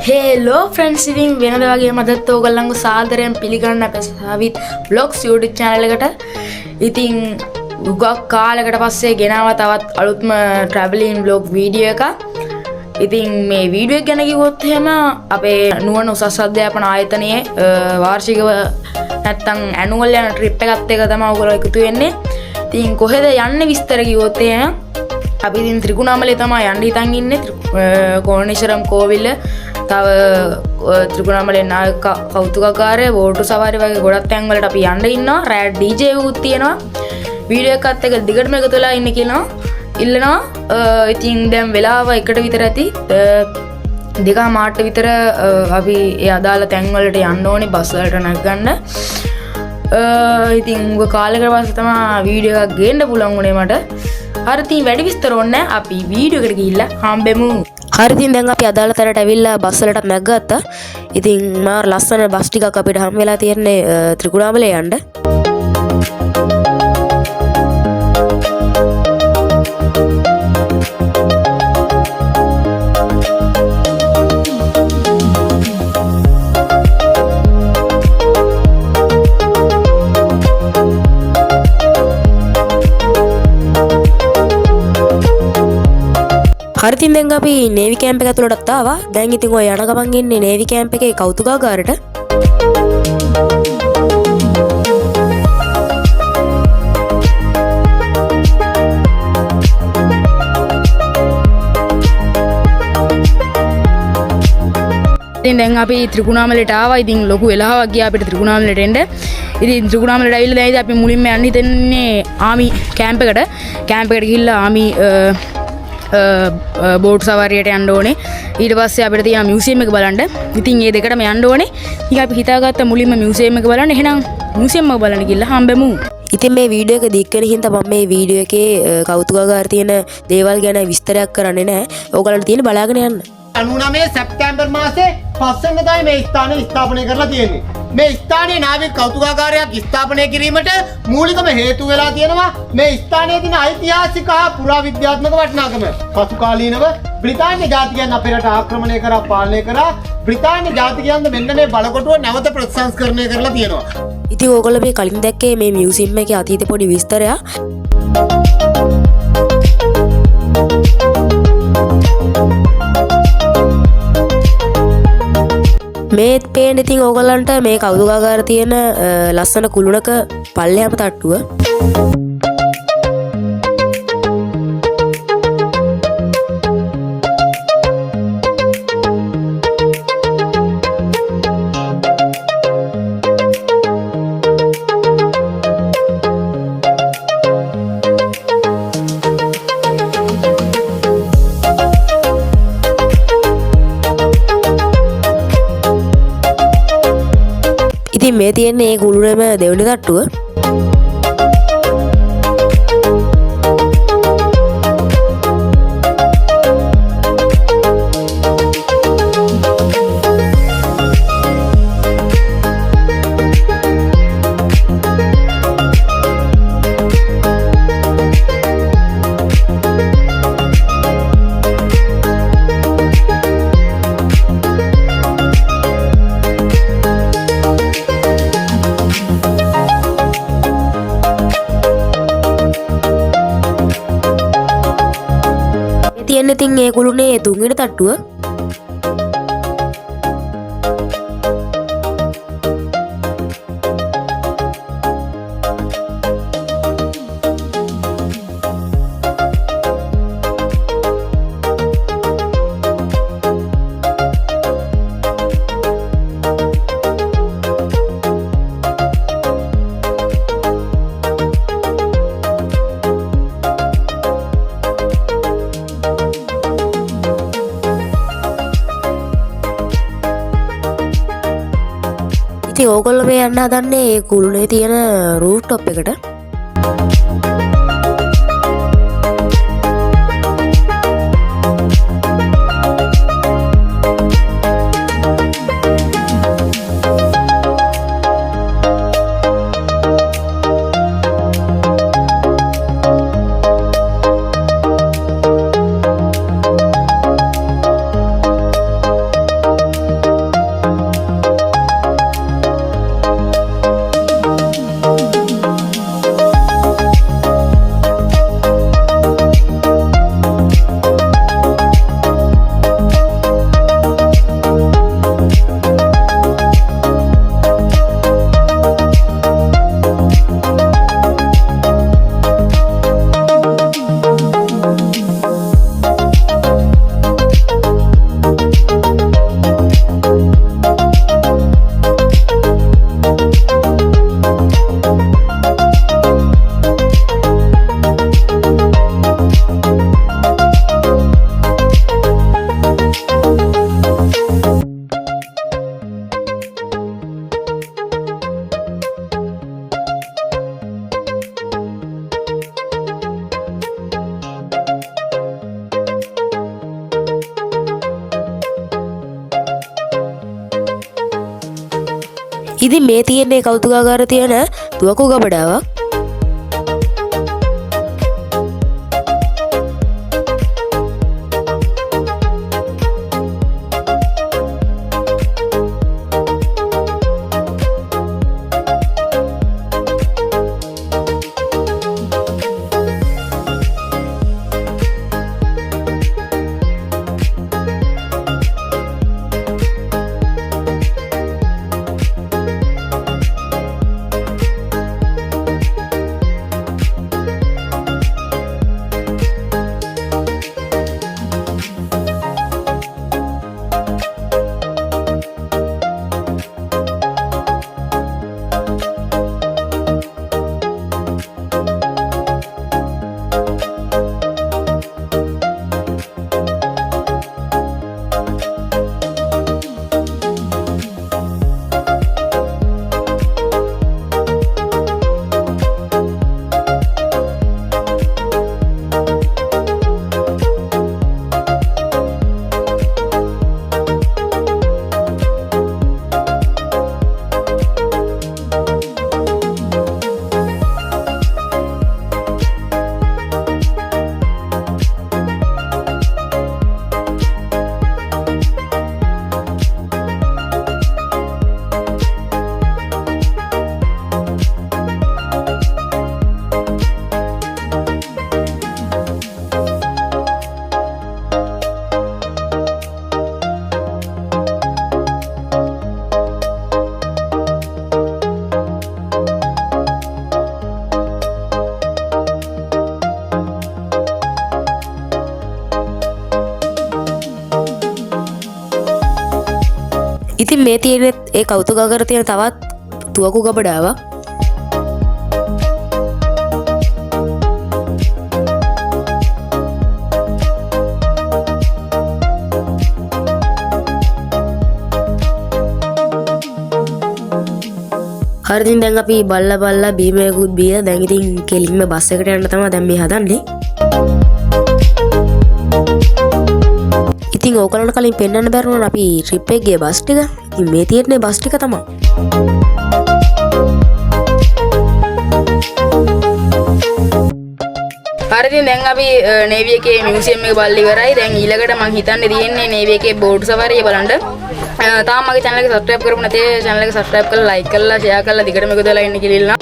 Hello friends, ඉතින් වෙනද වගේ මදත් ඕගොල්ලන්ව සාදරයෙන් පිළිගන්න අපේ සවිත් vlogs YouTube channel එකට. ඉතින් උගක් කාලයකට පස්සේ ගෙනාවා තවත් අලුත්ම traveling vlog video එකක්. ඉතින් මේ වීඩියෝ එක ගැන කිව්වොත් එහෙම අපේ නුවණ උසස් අධ්‍යාපන ආයතනයේ වාර්ෂිකව නැත්තම් annual යන trip එකත් එක තමයි ඔයගොල්ලෝ එකතු වෙන්නේ. ඉතින් කොහෙද යන්නේ විස්තර කිව්වොත් එහෙම අපි ඉතින් ත්‍රිකුණාමලේ තමයි යන්න හිතන් ඉන්නේ. කෝණේශ්වරම් කෝවිල, තව ත්‍රිකුණාමලේ නායක කෞතුකාගාරය, බෝටු සවාරි වගේ ගොඩක් තැන් වලට අපි යන්න ඉන්නවා. රෑඩ් DJ උත් තියෙනවා. වීඩියෝ එකත් එක දිගටම එකතු වෙලා ඉන්න කියනවා. ඉල්ලනවා. ඉතින් දැන් වෙලාව එකට විතර ඇති. දෙකා මාට විතර අපි ඒ අදාළ තැන් වලට යන්න ඕනේ බස් වලට නැගගන්න. ඉතින් උග කාලයකට පස්සේ තමයි වීඩියෝ එකක් ගේන්න පුළුවන් උනේ මට. හරි ඉතින් වැඩි විස්තර ඕනේ නැහැ. අපි වීඩියෝ එකට ගිහිල්ලා හම්බෙමු. හරි ඉතින් දැන් අපි අදාළ තැනට ඇවිල්ලා බස් වලට නැගගත්තා. ඉතින් මාර ලස්සන බස් ටිකක් අපිට හම් වෙලා තියෙන්නේ ත්‍රිකුණාමලේ යන්න. හරි ඉතින් දැන් අපි නේවි කැම්ප් එක ඇතුළටත් ආවා. දැන් ඉතින් ඔය යන ගමන් ඉන්නේ නේවි කැම්ප් එකේ කෞතුකාගාරයට. ඉතින් දැන් අපි ත්‍රිකුණාමලේට ආවා. ඉතින් ලොකු වෙලාවක් ගියා අපිට ත්‍රිකුණාමලේට එන්න. ඉතින් ත්‍රිකුණාමලේට ඇවිල්ලා දැන් අපි මුලින්ම යන්න හිතන්නේ ආමි කැම්ප් එකට. කැම්ප් එකට ගිහිල්ලා ආමි බෝට් සවාරියට යන්න ඕනේ. ඊට පස්සේ අපිට තියෙන මියුසියම් එක බලන්න. ඉතින් මේ දෙකටම යන්න ඕනේ. ඉතින් අපි හිතාගත්ත මුලින්ම මියුසියම් එක බලන්න. එහෙනම් මියුසියම් එක බලන්න ගිහලා හම්බෙමු. ඉතින් මේ වීඩියෝ එක දික් වෙන හින්දා මම මේ වීඩියෝ එකේ කෞතුකාගාරයේ තියෙන දේවල් ගැන විස්තරයක් කරන්නේ නැහැ. ඕගලන්ට තියෙන බලාගෙන යන්න. 99 සැප්තැම්බර් මාසේ 5 වෙනිදායි මේ ස්ථානය ස්ථාපනය කරලා තියෙන්නේ. මේ ස්ථානයේ නාවික කෞතුකාගාරයක් ස්ථාපනය කිරීමට මූලිකම හේතු වෙලා තියෙනවා මේ ස්ථානයේ තියෙන ඓතිහාසික හා පුරාවිද්‍යාත්මක වටිනාකම. පසු කාලීනව බ්‍රිතාන්‍ය ජාතිකයන් අපේ රට ආක්‍රමණය කරා පාලනය කරා. බ්‍රිතාන්‍ය ජාතිකයන්ද මෙන්න මේ බලකොටුව නැවත ප්‍රතිසංස්කරණය කරලා තියෙනවා. ඉතින් ඕගොල්ලෝ මේ කලින් දැක්කේ මේ මියුසියම් එකේ අතීත පොඩි විස්තරයක්. මේ පේන ඉතින් ඕගොල්ලන්ට මේ කෞතුකාගාරයේ තියෙන ලස්සන කුළුණක පල්ලෙහාම තට්ටුව. ඉතින් මේ තියෙන්නේ ඒ කුළුණේම දෙවෙනි තට්ටුව. තියෙන ඉතින් ඒ කුළුණේ තුන්වෙනි තට්ටුව. ඉතින් ඕගොල්ලෝ මේ යන්න හදන්නේ ඒ කුළුණේ තියෙන රූෆ් টොප් එකට. ඉතින් මේ තියෙන්නේ කෞතුකාගාර තියෙන තුවක්කු ගබඩාවක්. ඉතින් මේ තියෙනෙත් ඒ කෞතුකාගාර තියෙන තවත් තුවක්කු ගබඩාවක්. හරිදින් දැන් අපි බල්ලා බීමයකුත් බීලා දැන් ඉතින් කෙලින්ම බස් එකට යන්න තමයි දැන් මේ හදන්නේ. ඉතින් ඕකලන්ට කලින් පෙන්වන්න බැරුණා අපි ට්‍රිප් එකේ ගිය බස් ටික. ඉතින් මේ තියෙන්නේ බස් ටික තමයි. හරිද දැන් අපි නේවි එකේ මියුසියම් එක බලලා ඉවරයි. දැන් ඊළඟට මම හිතන්නේ තියෙන්නේ නේවි එකේ බෝට් සවාරිය බලන්න. තාම මගේ channel එක subscribe කරපු නැති channel එක subscribe කරලා like කරලා share කරලා දිගටම එකතු වෙලා ඉන්න කියලා ඉල්ලනවා.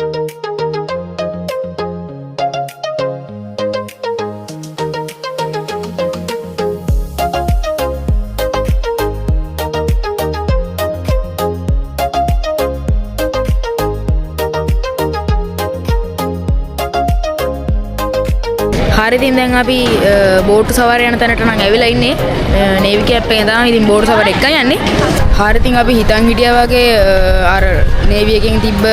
හරිදින් දැන් අපි බෝට් සවාරිය යන තැනට නම් ඇවිල්ලා ඉන්නේ. නේවි කැප් එකෙන් තමයි ඉතින් බෝට් සවාරිය එකයි යන්නේ. හරිදින් අපි හිතන් හිටියා වගේ අර නේවි එකෙන් තිබ්බ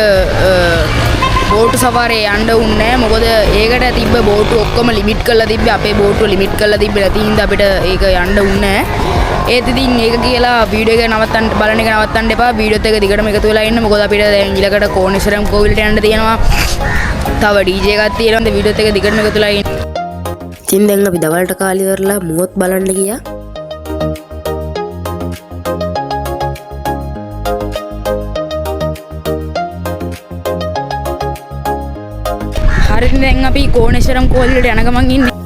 බෝට් සවාරිය යන්න උන්නේ නැහැ. මොකද ඒකට තිබ්බ බෝට් ඔක්කොම ලිමිට් කරලා තිබ්බේ. අපේ බෝට්ටුව ලිමිට් කරලා තිබ්බේ නැති හින්දා අපිට ඒක යන්න උන්නේ නැහැ. ඒත් ඉතින් ඒක කියලා වීඩියෝ එක නවත්තන්න බලන එක නවත්තන්න එපා. වීඩියෝත් එක දිගටම එකතු වෙලා ඉන්න. මොකද අපිට දැන් ඊළඟට කෝණේශ්වරම් කෝවිලට යන්න තියෙනවා. තව DJ එකක් තියෙනවා. වීඩියෝත් එක දිගටම එකතු වෙලා ඉන්න. ඉතින් දැන් අපි දවල්ට කාලේ ඉවරලා මුවොත් බලන්න ගියා. හරිද දැන් අපි කෝණේශ්වරම් කෝවිලට යන ගමන් ඉන්නේ.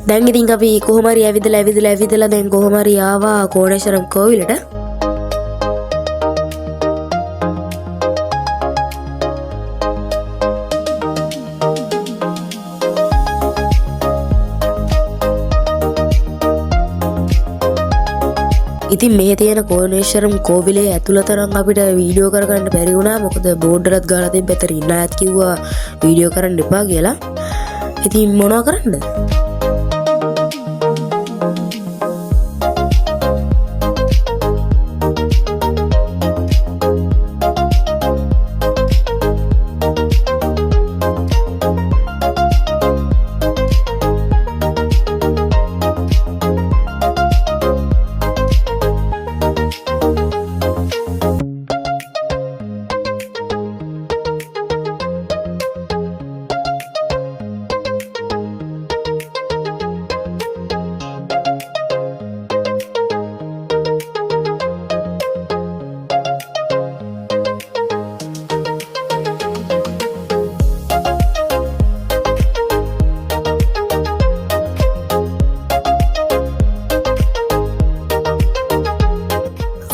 දැන් ඉතින් අපි කොහොම හරි ඇවිදලා දැන් කොහොම හරි ආවා කෝණේශ්වරම් කෝවිලට. ඉතින් මේ තියෙන කෝණේශ්වරම් කෝවිලේ ඇතුළත නම් අපිට වීඩියෝ කරගන්න බැරි වුණා. මොකද බෝඩ් එකත් ගාලා තිබ්බතර ඉන්න අයත් කිව්වා වීඩියෝ කරන්න එපා කියලා. ඉතින් මොනවා කරන්නද?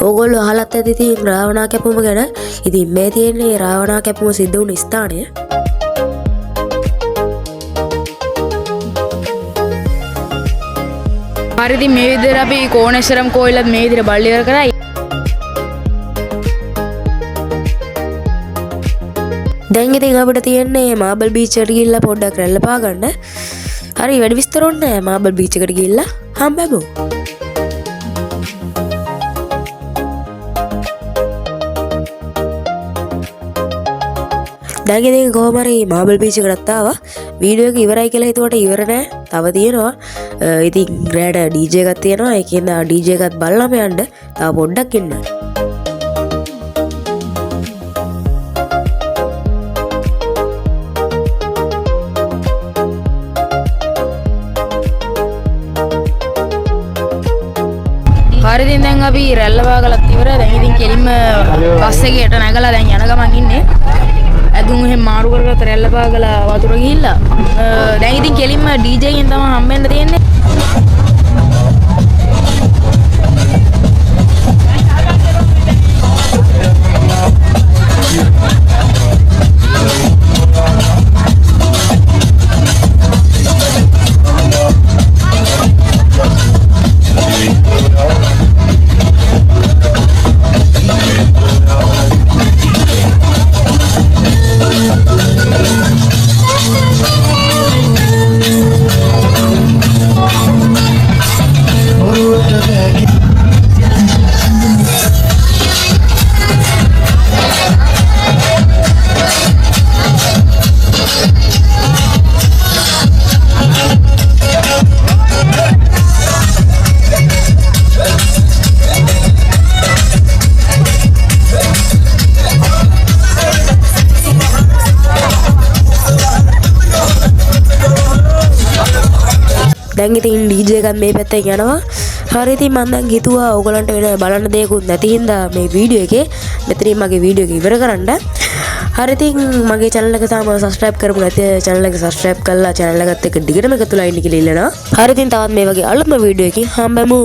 ඕගොල්ලෝ අහලත් ඇති ඉතින් රාවණා කැපුම ගැන. ඉතින් මේ තියෙන්නේ රාවණා කැපුම සිද්ධ වුණු ස්ථානය. හරි ඉතින් මේ විදිහට අපි කෝණේශ්වරම් කෝවිලත් මේ විදිහට බලලා ඉවර කරා. දැන් ඉතින් අපිට තියෙන්නේ මාබල් බීච් එකට ගිහිල්ලා පොඩ්ඩක් රැල්ලපා ගන්න. හරි වැඩි විස්තර ඕනේ නැහැ. මාබල් බීච් එකට ගිහිල්ලා හම්බෙමු. දැන් ඉතින් කොහොම හරි මාබල් බීච් එකකට ආවා. වීඩියෝ එක ඉවරයි කියලා හිතුවට ඉවර නෑ. තව තියෙනවා. ඉතින් රැඩ DJ එකක් තියෙනවා. ඒකෙන්ද DJ එකත් බලලාම යන්න. තව පොඩ්ඩක් ඉන්න. හරි ඉතින් දැන් අපි රැල්ලවා ගලත් ඉවරයි. දැන් ඉතින් කෙලින්ම බස් එකේට නැගලා දැන් යන ගමන් ඉන්නේ. ඇදුම් එහෙම මාරු කරගත්ත රැල්ලවා ගලා වතුර ගිහිල්ලා දැන් ඉතින් කෙලින්ම DJ එකෙන් තමයි හම්බෙන්න තියෙන්නේ. දැන් ඉතින් DJ එකත් මේ පැත්තෙන් යනවා. හරි ඉතින් මම දැන් හිතුවා ඕගලන්ට වෙන බලන්න දෙයක්වත් නැති හින්දා මේ වීඩියෝ එකේ මෙතනින් මගේ වීඩියෝ එක ඉවර කරන්න. හරි ඉතින් මගේ channel එක තාම subscribe කරපු නැති channel එක subscribe කරලා channel එකත් එක්ක දිගටම එකතුලා ඉන්න කියලා ඉල්ලනවා. හරි ඉතින් තවත් මේ වගේ අලුත්ම වීඩියෝ එකකින් හම්බෙමු.